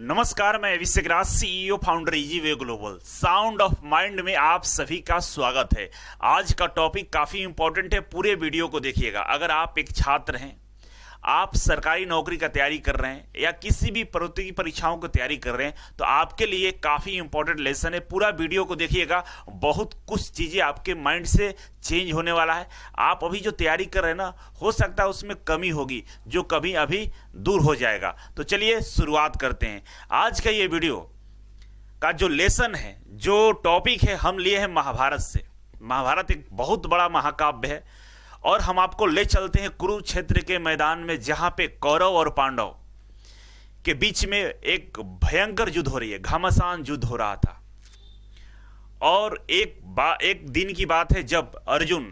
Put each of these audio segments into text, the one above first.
नमस्कार, मैं Abhishek Raj, CEO founder Easyway Global. Sound of Mind में आप सभी का स्वागत है। आज का टॉपिक काफ़ी इंपॉर्टेंट है, पूरे वीडियो को देखिएगा। अगर आप एक छात्र हैं, आप सरकारी नौकरी का तैयारी कर रहे हैं या किसी भी प्रतियोगी परीक्षाओं की तैयारी कर रहे हैं, तो आपके लिए काफ़ी इंपॉर्टेंट लेसन है। पूरा वीडियो को देखिएगा, बहुत कुछ चीज़ें आपके माइंड से चेंज होने वाला है। आप अभी जो तैयारी कर रहे हैं ना, हो सकता है उसमें कमी होगी, जो कभी अभी दूर हो जाएगा। तो चलिए शुरुआत करते हैं। आज का ये वीडियो का जो लेसन है, जो टॉपिक है, हम लिए हैं महाभारत से। महाभारत एक बहुत बड़ा महाकाव्य है और हम आपको ले चलते हैं कुरुक्षेत्र के मैदान में, जहां पे कौरव और पांडव के बीच में एक भयंकर युद्ध हो रही है, घमासान युद्ध हो रहा था। और एक दिन की बात है जब अर्जुन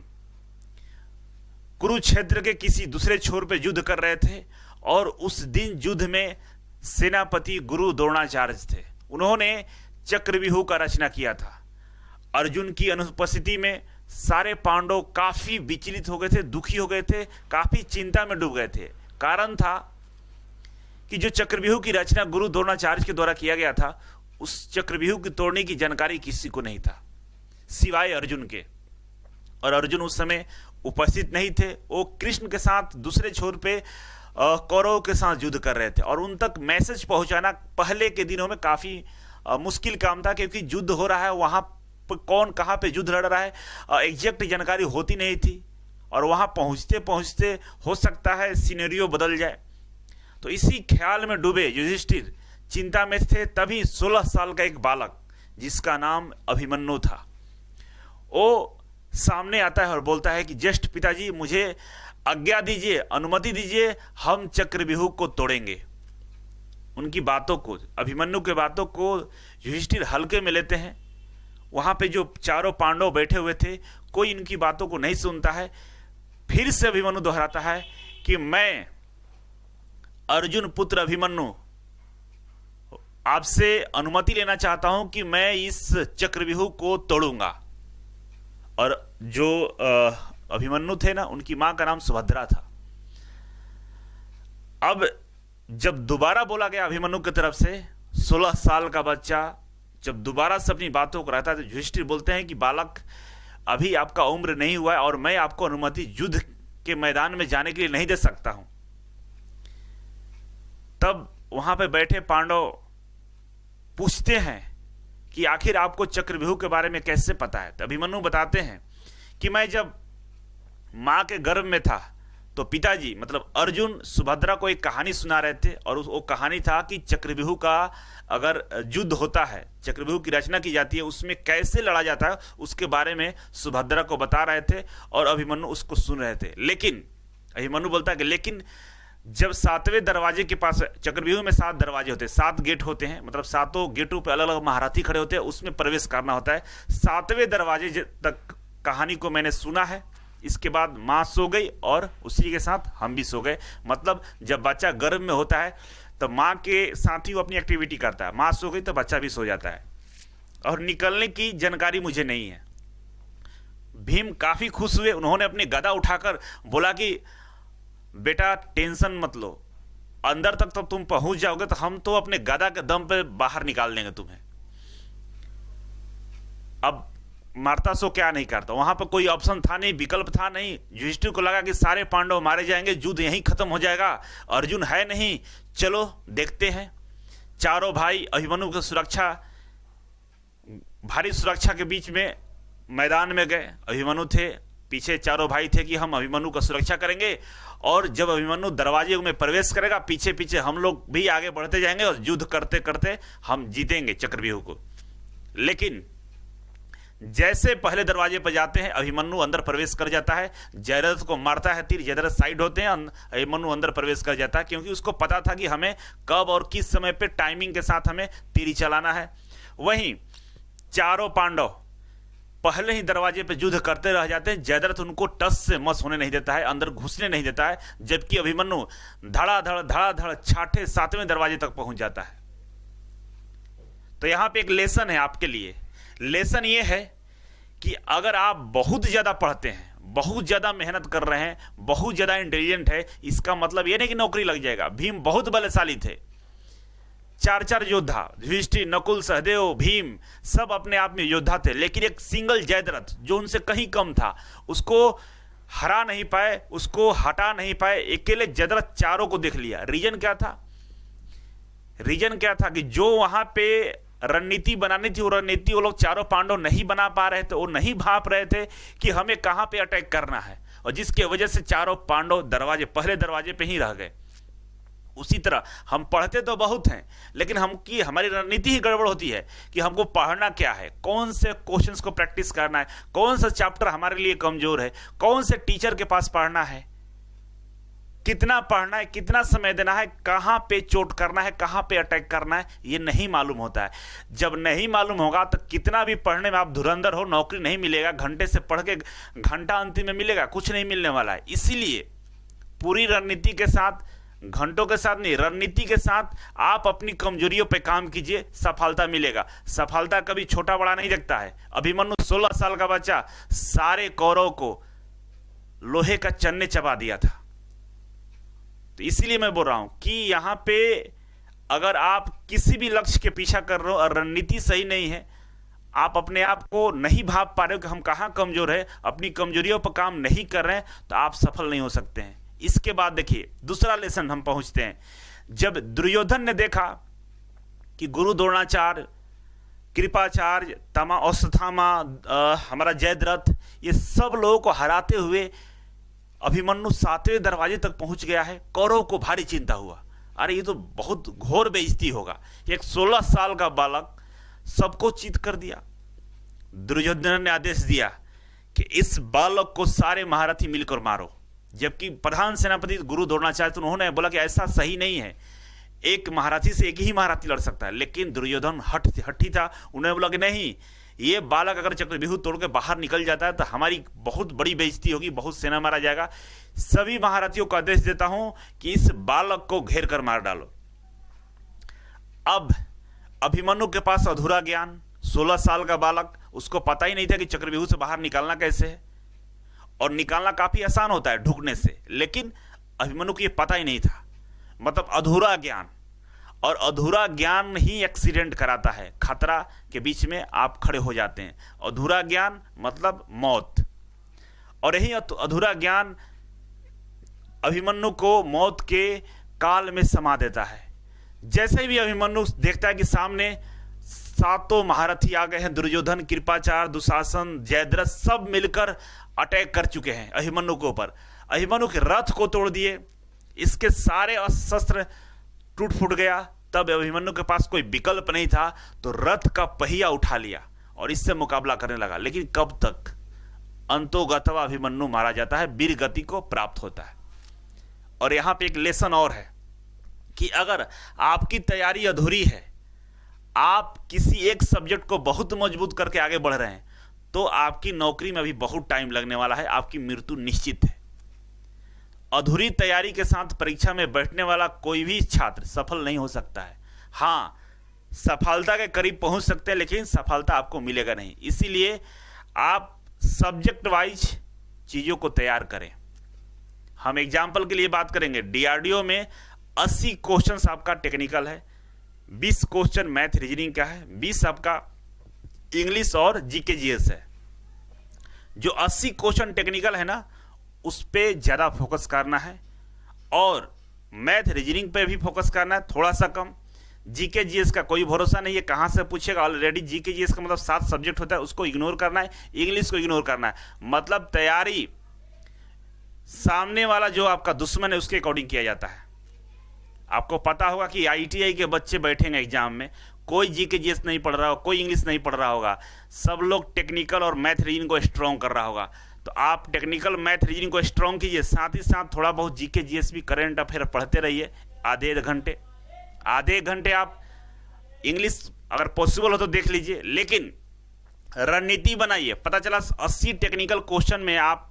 कुरुक्षेत्र के किसी दूसरे छोर पे युद्ध कर रहे थे, और उस दिन युद्ध में सेनापति गुरु द्रोणाचार्य थे। उन्होंने चक्रव्यूह का रचना किया था। अर्जुन की अनुपस्थिति में सारे पांडव काफी विचलित हो गए थे, दुखी हो गए थे, काफी चिंता में डूब गए थे। कारण था कि जो चक्रव्यूह की रचना गुरु द्रोणाचार्य के द्वारा किया गया था, उस चक्रव्यूह की तोड़ने की जानकारी किसी को नहीं था सिवाय अर्जुन के। और अर्जुन उस समय उपस्थित नहीं थे, वो कृष्ण के साथ दूसरे छोर पे कौरव के साथ युद्ध कर रहे थे। और उन तक मैसेज पहुंचाना पहले के दिनों में काफी मुश्किल काम था, क्योंकि युद्ध हो रहा है, वहां कौन कहां पे युद्ध लड़ रहा है, एग्जैक्ट जानकारी होती नहीं थी। और वहां पहुंचते पहुंचते हो सकता है सिनेरियो बदल जाए। तो इसी ख्याल में डूबे युधिष्ठिर चिंता में थे। तभी 16 साल का एक बालक, जिसका नाम अभिमन्यु था, वो सामने आता है और बोलता है कि ज्येष्ठ पिताजी, मुझे आज्ञा दीजिए, अनुमति दीजिए, हम चक्रव्यूह को तोड़ेंगे। उनकी बातों को, अभिमन्यु के बातों को युधिष्ठिर हल्के में लेते हैं। वहां पे जो चारों पांडव बैठे हुए थे, कोई इनकी बातों को नहीं सुनता है। फिर से अभिमन्यु दोहराता है कि मैं अर्जुन पुत्र अभिमन्यु आपसे अनुमति लेना चाहता हूं कि मैं इस चक्रव्यूह को तोड़ूंगा। और जो अभिमन्यु थे ना, उनकी मां का नाम सुभद्रा था। अब जब दोबारा बोला गया अभिमन्यु की तरफ से, 16 साल का बच्चा जब दोबारा से अपनी बातों को रहता है, तो युधिष्ठिर बोलते हैं कि बालक, अभी आपका उम्र नहीं हुआ है और मैं आपको अनुमति युद्ध के मैदान में जाने के लिए नहीं दे सकता हूं। तब वहां पे बैठे पांडव पूछते हैं कि आखिर आपको चक्रव्यूह के बारे में कैसे पता है। तो अभिमन्यु बताते हैं कि मैं जब मां के गर्भ में था, तो पिताजी मतलब अर्जुन सुभद्रा को एक कहानी सुना रहे थे। और वो कहानी था कि चक्रव्यूह का अगर युद्ध होता है, चक्रव्यूह की रचना की जाती है, उसमें कैसे लड़ा जाता है, उसके बारे में सुभद्रा को बता रहे थे और अभिमन्यु उसको सुन रहे थे। लेकिन अभिमन्यु बोलता है कि लेकिन जब 7वें दरवाजे के पास, चक्रव्यूह में 7 दरवाजे होते हैं, 7 गेट होते हैं, मतलब 7 गेटों पे अलग अलग महारथी खड़े होते हैं, उसमें प्रवेश करना होता है। 7वें दरवाजे तक कहानी को मैंने सुना है। इसके बाद माँ सो गई और उसी के साथ हम भी सो गए। मतलब जब बच्चा गर्भ में होता है तो माँ के साथ ही वो अपनी एक्टिविटी करता है, माँ सो गई तो बच्चा भी सो जाता है। और निकलने की जानकारी मुझे नहीं है। भीम काफी खुश हुए, उन्होंने अपनी गदा उठाकर बोला कि बेटा टेंशन मत लो, अंदर तक तो तुम पहुंच जाओगे तो हम तो अपने गदा के दम पे बाहर निकाल देंगे तुम्हें। अब मारता सो क्या नहीं करता, वहां पर कोई ऑप्शन था नहीं, विकल्प था नहीं। युधिष्ठिर को लगा कि सारे पांडव मारे जाएंगे, युद्ध यहीं खत्म हो जाएगा, अर्जुन है नहीं, चलो देखते हैं। चारों भाई अभिमन्यु की सुरक्षा, भारी सुरक्षा के बीच में मैदान में गए। अभिमन्यु थे पीछे, चारों भाई थे कि हम अभिमन्यु का सुरक्षा करेंगे, और जब अभिमन्यु दरवाजे में प्रवेश करेगा, पीछे पीछे हम लोग भी आगे बढ़ते जाएंगे और युद्ध करते करते हम जीतेंगे चक्रव्यूह को। लेकिन जैसे पहले दरवाजे पर जाते हैं, अभिमन्यु अंदर प्रवेश कर जाता है, जयद्रथ को मारता है तीर, जयद्रथ साइड होते हैं, अभिमन्यु अंदर प्रवेश कर जाता है, क्योंकि उसको पता था कि हमें कब और किस समय पे टाइमिंग के साथ हमें तीर चलाना है। वहीं चारों पांडव पहले ही दरवाजे पे युद्ध करते रह जाते हैं। जयद्रथ उनको टस से मस होने नहीं देता है, अंदर घुसने नहीं देता है, जबकि अभिमन्यु धड़ाधड़ छठे 7वें दरवाजे तक पहुंच जाता है। तो यहां पे एक लेसन है आपके लिए। लेसन ये है कि अगर आप बहुत ज्यादा पढ़ते हैं, बहुत ज्यादा मेहनत कर रहे हैं, बहुत ज्यादा इंटेलिजेंट है, इसका मतलब ये नहीं कि नौकरी लग जाएगा। भीम बहुत बलशाली थे, चार चार योद्धा, युधिष्ठिर, नकुल, सहदेव, भीम, सब अपने आप में योद्धा थे, लेकिन एक सिंगल जयद्रथ जो उनसे कहीं कम था, उसको हरा नहीं पाए, उसको हटा नहीं पाए। अकेले जयद्रथ चारों को देख लिया। रीजन क्या था? रीजन क्या था कि जो वहां पे रणनीति बनानी थी, वो रणनीति वो लोग चारों पांडव नहीं बना पा रहे थे। वो नहीं भाप रहे थे कि हमें कहां पे अटैक करना है, और जिसके वजह से चारों पांडव पहले दरवाजे पे ही रह गए। उसी तरह हम पढ़ते तो बहुत हैं, लेकिन हमारी रणनीति ही गड़बड़ होती है कि हमको पढ़ना क्या है, कौन से क्वेश्चंस को प्रैक्टिस करना है, कौन सा चैप्टर हमारे लिए कमजोर है, कौन से टीचर के पास पढ़ना है, कितना पढ़ना है, कितना समय देना है, कहां पे चोट करना है, कहां पे अटैक करना है, ये नहीं मालूम होता है। जब नहीं मालूम होगा तो कितना भी पढ़ने में आप धुरंधर हो, नौकरी नहीं मिलेगा। घंटे से पढ़ के घंटा अंतिम में मिलेगा, कुछ नहीं मिलने वाला है। इसीलिए पूरी रणनीति के साथ, घंटों के साथ नहीं, रणनीति के साथ आप अपनी कमजोरियों पे काम कीजिए, सफलता मिलेगा। सफलता कभी छोटा बड़ा नहीं देखता है। अभिमन्यु 16 साल का बच्चा सारे कौरव को लोहे का चन्ने चबा दिया था। तो इसीलिए मैं बोल रहा हूं कि यहां पे अगर आप किसी भी लक्ष्य के पीछा कर रहे हो और रणनीति सही नहीं है, आप अपने आप को नहीं भाप पा रहे हो कि हम कहां कमजोर है, अपनी कमजोरियों पर काम नहीं कर रहे हैं, तो आप सफल नहीं हो सकते हैं। इसके बाद देखिए दूसरा लेसन हम पहुंचते हैं। जब दुर्योधन ने देखा कि गुरु द्रोणाचार्य, कृपाचार्य, तमा, अश्वत्थामा, हमारा जयद्रथ, ये सब लोगों को हराते हुए अभिमन्यु 7वें दरवाजे तक पहुंच गया है, कौरव को भारी चिंता हुआ। अरे ये तो बहुत घोर बेइज्जती होगा। एक 16 साल का बालक सबको चित कर दिया। दुर्योधन ने आदेश दिया कि इस बालक को सारे महारथी मिलकर मारो। जबकि प्रधान सेनापति गुरु द्रोणाचार्य, तो उन्होंने बोला कि ऐसा सही नहीं है, एक महारथी से एक ही महारथी लड़ सकता है। लेकिन दुर्योधन हठी था। उन्होंने बोला कि नहीं, ये बालक अगर चक्रव्यूह तोड़ के बाहर निकल जाता है तो हमारी बहुत बड़ी बेइज्जती होगी, बहुत सेना मारा जाएगा। सभी महारथियों को आदेश देता हूं कि इस बालक को घेर कर मार डालो। अब अभिमन्यु के पास अधूरा ज्ञान, 16 साल का बालक, उसको पता ही नहीं था कि चक्रव्यूह से बाहर निकालना कैसे है, और निकालना काफी आसान होता है ढुकने से, लेकिन अभिमन्यु को यह पता ही नहीं था। मतलब अधूरा ज्ञान, और अधूरा ज्ञान ही एक्सीडेंट कराता है। खतरा के बीच में आप खड़े हो जाते हैं। अधूरा ज्ञान मतलब मौत, और यही अधूरा ज्ञान अभिमन्यु को मौत के काल में समा देता है। जैसे भी अभिमन्यु देखता है कि सामने 7 महारथी आ गए हैं, दुर्योधन, कृपाचार्य, दुशासन, जयद्रथ, सब मिलकर अटैक कर चुके हैं अभिमन्यु के ऊपर। अभिमन्यु के रथ को तोड़ दिए, इसके सारे अस्त्र टूट फूट गया। तब अभिमन्यु के पास कोई विकल्प नहीं था, तो रथ का पहिया उठा लिया और इससे मुकाबला करने लगा। लेकिन कब तक? अंतोगतवा अभिमन्यु मारा जाता है, वीर गति को प्राप्त होता है। और यहां पे एक लेसन और है कि अगर आपकी तैयारी अधूरी है, आप किसी एक सब्जेक्ट को बहुत मजबूत करके आगे बढ़ रहे हैं, तो आपकी नौकरी में अभी बहुत टाइम लगने वाला है, आपकी मृत्यु निश्चित है। अधूरी तैयारी के साथ परीक्षा में बैठने वाला कोई भी छात्र सफल नहीं हो सकता है। हाँ, सफलता के करीब पहुंच सकते हैं, लेकिन सफलता आपको मिलेगा नहीं। इसीलिए आप सब्जेक्ट वाइज चीजों को तैयार करें। हम एग्जाम्पल के लिए बात करेंगे, डीआरडीओ में 80 क्वेश्चन आपका टेक्निकल है, 20 क्वेश्चन मैथ रीजनिंग का है, 20 आपका इंग्लिश और जीके जीएस है। जो 80 क्वेश्चन टेक्निकल है ना, उस पे ज्यादा फोकस करना है, और मैथ रीजनिंग पे भी फोकस करना है, थोड़ा सा कम। जीके जीएस का कोई भरोसा नहीं है, कहां से पूछेगा। ऑलरेडी जीके जीएस का मतलब 7 सब्जेक्ट होता है, उसको इग्नोर करना है, इंग्लिश को इग्नोर करना है। मतलब तैयारी सामने वाला जो आपका दुश्मन है उसके अकॉर्डिंग किया जाता है। आपको पता होगा कि आईटीआई के बच्चे बैठेंगे एग्जाम में, कोई जीके जीएस नहीं पढ़ रहा होगा, कोई इंग्लिश नहीं पढ़ रहा होगा, सब लोग टेक्निकल और मैथ रीजनिंग को स्ट्रॉन्ग कर रहा होगा। तो आप टेक्निकल मैथ रीजनिंग को स्ट्रॉन्ग कीजिए, साथ ही साथ थोड़ा बहुत जीके जीएस भी, करंट अफेयर पढ़ते रहिए। आधे घंटे आप इंग्लिश अगर पॉसिबल हो तो देख लीजिए, लेकिन रणनीति बनाइए। पता चला 80 टेक्निकल क्वेश्चन में आप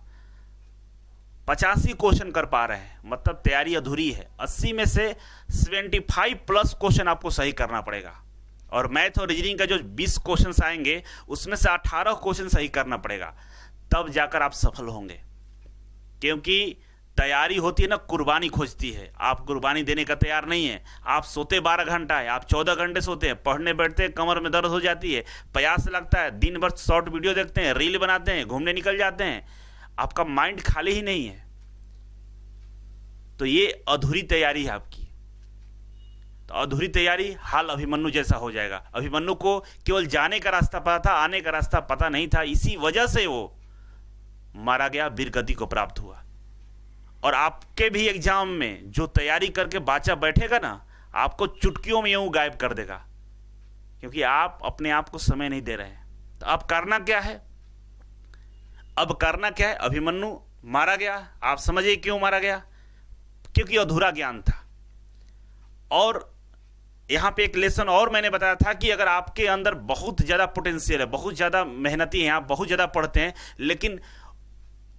85 क्वेश्चन कर पा रहे हैं, मतलब तैयारी अधूरी है। 80 में से 75 प्लस क्वेश्चन आपको सही करना पड़ेगा, और मैथ और रीजनिंग का जो 20 क्वेश्चन आएंगे उसमें से 18 क्वेश्चन सही करना पड़ेगा, तब जाकर आप सफल होंगे। क्योंकि तैयारी होती है ना, कुर्बानी खोजती है। आप कुर्बानी देने का तैयार नहीं है। आप सोते 12 घंटा है, आप 14 घंटे सोते हैं, पढ़ने बैठते हैं, कमर में दर्द हो जाती है, प्यास लगता है, दिन भर शॉर्ट वीडियो देखते हैं, रील बनाते हैं, घूमने निकल जाते हैं, आपका माइंड खाली ही नहीं है। तो ये अधूरी तैयारी है आपकी। तो अधूरी तैयारी हाल अभिमन्यु जैसा हो जाएगा। अभिमन्यु को केवल जाने का रास्ता पता था, आने का रास्ता पता नहीं था, इसी वजह से वो मारा गया, वीरगति को प्राप्त हुआ। और आपके भी एग्जाम में जो तैयारी करके बाचा बैठेगा ना, आपको चुटकियों में यूं गायब कर देगा, क्योंकि आप अपने आप को समय नहीं दे रहे हैं। तो अब करना क्या है? अब करना क्या है? अभिमन्यु मारा गया, आप समझिए क्यों मारा गया? क्योंकि अधूरा ज्ञान था। और यहां पे एक लेसन और मैंने बताया था कि अगर आपके अंदर बहुत ज्यादा पोटेंशियल है, बहुत ज्यादा मेहनती हैं, आप बहुत ज्यादा पढ़ते हैं, लेकिन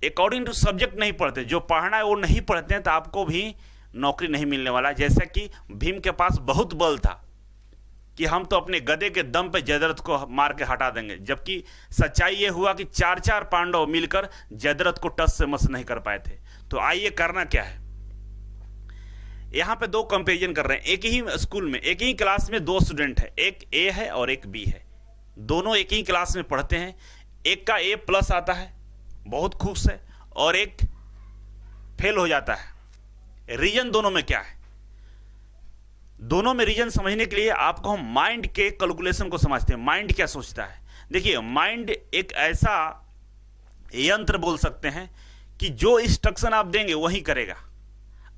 अकॉर्डिंग टू सब्जेक्ट नहीं पढ़ते, जो पढ़ना है वो नहीं पढ़ते हैं, तो आपको भी नौकरी नहीं मिलने वाला। जैसा कि भीम के पास बहुत बल था कि हम तो अपने गदे के दम पे जयद्रथ को मार के हटा देंगे, जबकि सच्चाई ये हुआ कि 4 पांडव मिलकर जयद्रथ को टस से मस नहीं कर पाए थे। तो आइए करना क्या है। यहां पे 2 कंपेरिजन कर रहे हैं। एक ही स्कूल में, एक ही क्लास में 2 स्टूडेंट है, एक ए है और एक बी है। दोनों एक ही क्लास में पढ़ते हैं। एक का A+ आता है, बहुत खुश है, और एक फेल हो जाता है। रीजन दोनों में क्या है? दोनों में रीजन समझने के लिए आपको हम माइंड के कैलकुलेशन को समझते हैं। माइंड क्या सोचता है? देखिए, माइंड एक ऐसा यंत्र बोल सकते हैं कि जो इंस्ट्रक्शन आप देंगे वही करेगा।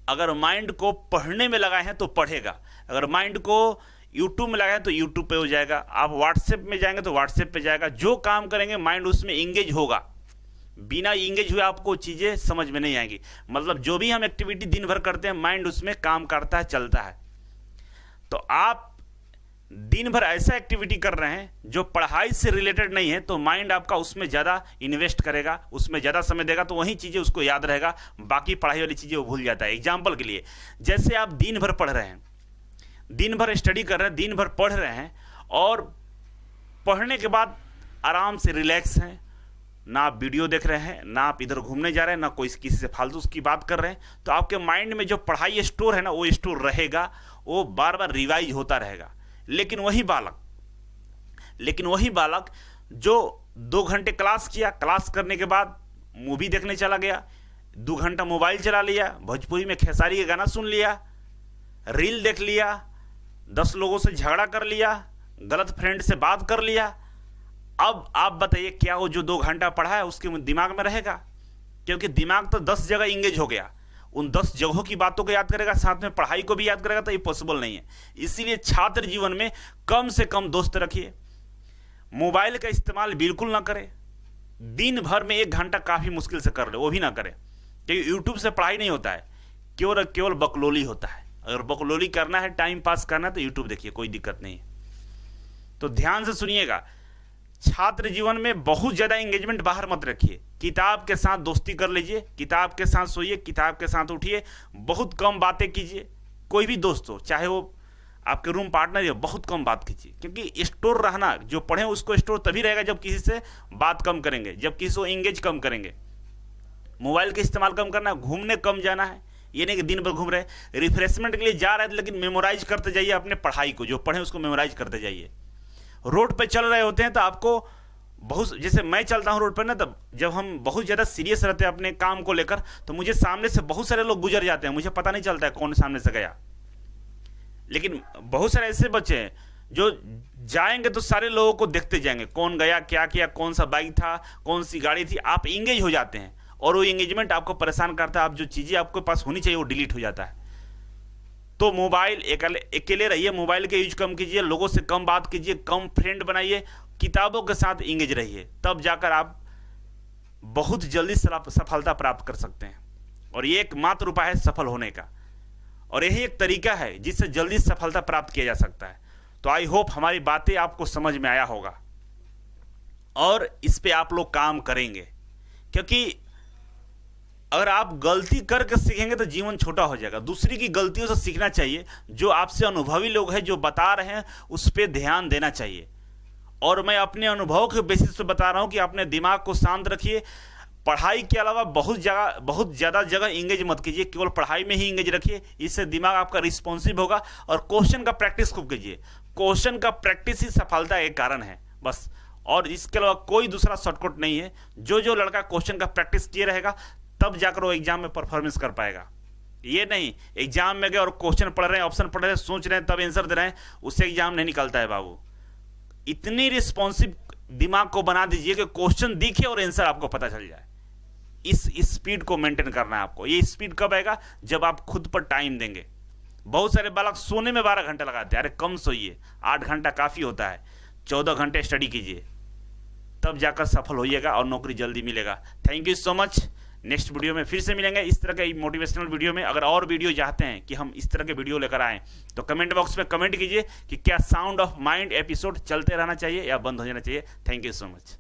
अगर माइंड को पढ़ने में लगाए हैं तो पढ़ेगा, अगर माइंड को यूट्यूब में लगाए तो यूट्यूब पे हो जाएगा, आप व्हाट्सएप में जाएंगे तो व्हाट्सएप पे जाएगा। जो काम करेंगे माइंड उसमें इंगेज होगा। बिना इंगेज हुए आपको चीज़ें समझ में नहीं आएंगी। मतलब जो भी हम एक्टिविटी दिन भर करते हैं, माइंड उसमें काम करता है, चलता है। तो आप दिन भर ऐसा एक्टिविटी कर रहे हैं जो पढ़ाई से रिलेटेड नहीं है, तो माइंड आपका उसमें ज़्यादा इन्वेस्ट करेगा, उसमें ज़्यादा समय देगा, तो वही चीज़ें उसको याद रहेगा, बाकी पढ़ाई वाली चीज़ें वो भूल जाता है। एग्जाम्पल के लिए, जैसे आप दिन भर पढ़ रहे हैं, दिन भर स्टडी कर रहे हैं, दिन भर पढ़ रहे हैं, और पढ़ने के बाद आराम से रिलैक्स हैं, ना आप वीडियो देख रहे हैं, ना आप इधर घूमने जा रहे हैं, ना कोई किसी से फालतू की बात कर रहे हैं, तो आपके माइंड में जो पढ़ाई स्टोर है ना, वो स्टोर रहेगा, वो बार बार रिवाइज होता रहेगा। लेकिन वही बालक जो 2 घंटे क्लास किया, क्लास करने के बाद मूवी देखने चला गया, 2 घंटा मोबाइल चला लिया, भोजपुरी में खेसारी का गाना सुन लिया, रील देख लिया, 10 लोगों से झगड़ा कर लिया, गलत फ्रेंड से बात कर लिया, अब आप बताइए क्या वो जो 2 घंटा पढ़ा है उसके दिमाग में रहेगा? क्योंकि दिमाग तो 10 जगह इंगेज हो गया, उन 10 जगहों की बातों को याद करेगा, साथ में पढ़ाई को भी याद करेगा, तो ये पॉसिबल नहीं है। इसीलिए छात्र जीवन में कम से कम दोस्त रखिए, मोबाइल का इस्तेमाल बिल्कुल ना करें। दिन भर में 1 घंटा काफ़ी मुश्किल से कर ले, वो भी ना करें, क्योंकि यूट्यूब से पढ़ाई नहीं होता है, केवल बकलोली होता है। अगर बकलोली करना है, टाइम पास करना है, तो यूट्यूब देखिए, कोई दिक्कत नहीं है। तो ध्यान से सुनिएगा, छात्र जीवन में बहुत ज़्यादा एंगेजमेंट बाहर मत रखिए। किताब के साथ दोस्ती कर लीजिए, किताब के साथ सोइए, किताब के साथ उठिए, बहुत कम बातें कीजिए। कोई भी दोस्त हो, चाहे वो आपके रूम पार्टनर हो, बहुत कम बात कीजिए, क्योंकि स्टोर रहना, जो पढ़ें उसको स्टोर तभी रहेगा जब किसी से बात कम करेंगे, जब किसी को इंगेज कम करेंगे। मोबाइल का इस्तेमाल कम करना, घूमने कम जाना है, ये नहीं कि दिन भर घूम रहे, रिफ्रेशमेंट के लिए जा रहे हैं, लेकिन मेमोराइज करते जाइए अपने पढ़ाई को, जो पढ़ें उसको मेमोराइज करते जाइए। रोड पे चल रहे होते हैं तो आपको बहुत, जैसे मैं चलता हूँ रोड पर ना, तब जब हम बहुत ज़्यादा सीरियस रहते हैं अपने काम को लेकर, तो मुझे सामने से बहुत सारे लोग गुजर जाते हैं, मुझे पता नहीं चलता है कौन सामने से गया। लेकिन बहुत सारे ऐसे बच्चे हैं जो जाएंगे तो सारे लोगों को देखते जाएंगे, कौन गया, क्या किया, कौन सा बाइक था, कौन सी गाड़ी थी। आप इंगेज हो जाते हैं और वो इंगेजमेंट आपको परेशान करता है। आप जो चीज़ें आपके पास होनी चाहिए वो डिलीट हो जाता है। तो मोबाइल अकेले रहिए, मोबाइल के यूज कम कीजिए, लोगों से कम बात कीजिए, कम फ्रेंड बनाइए, किताबों के साथ इंगेज रहिए, तब जाकर आप बहुत जल्दी सफलता प्राप्त कर सकते हैं। और ये एकमात्र उपाय है सफल होने का, और यही एक तरीका है जिससे जल्दी सफलता प्राप्त किया जा सकता है। तो आई होप हमारी बातें आपको समझ में आया होगा और इस पे आप लोग काम करेंगे, क्योंकि अगर आप गलती करके सीखेंगे तो जीवन छोटा हो जाएगा। दूसरी की गलतियों से सीखना चाहिए, जो आपसे अनुभवी लोग हैं जो बता रहे हैं उस पर ध्यान देना चाहिए। और मैं अपने अनुभव के बेसिस पे बता रहा हूं कि अपने दिमाग को शांत रखिए, पढ़ाई के अलावा बहुत ज़्यादा जगह इंगेज मत कीजिए, केवल पढ़ाई में ही इंगेज रखिए, इससे दिमाग आपका रिस्पॉन्सिव होगा। और क्वेश्चन का प्रैक्टिस खूब कीजिए, क्वेश्चन का प्रैक्टिस ही सफलता एक कारण है बस, और इसके अलावा कोई दूसरा शॉर्टकट नहीं है। जो लड़का क्वेश्चन का प्रैक्टिस किए रहेगा तब जाकर वो एग्जाम में परफॉर्मेंस कर पाएगा। ये नहीं एग्जाम में गए और क्वेश्चन पढ़ रहे हैं, ऑप्शन पढ़ रहे हैं, सोच रहे हैं, तब आंसर दे रहे हैं, उससे एग्जाम नहीं निकलता है बाबू। इतनी रिस्पॉन्सिव दिमाग को बना दीजिए कि क्वेश्चन दिखे और आंसर आपको पता चल जाए। इस स्पीड को मेंटेन करना है आपको। ये स्पीड कब आएगा? जब आप खुद पर टाइम देंगे। बहुत सारे बालक सोने में 12 घंटा लगाते हैं। अरे कम सोइए, 8 घंटा काफ़ी होता है। 14 घंटे स्टडी कीजिए, तब जाकर सफल होइएगा और नौकरी जल्दी मिलेगा। Thank you so much. Next video में फिर से मिलेंगे इस तरह के मोटिवेशनल वीडियो में। अगर और वीडियो चाहते हैं कि हम इस तरह के वीडियो लेकर आएँ तो कमेंट बॉक्स में कमेंट कीजिए कि क्या साउंड ऑफ माइंड एपिसोड चलते रहना चाहिए या बंद हो जाना चाहिए। Thank you so much.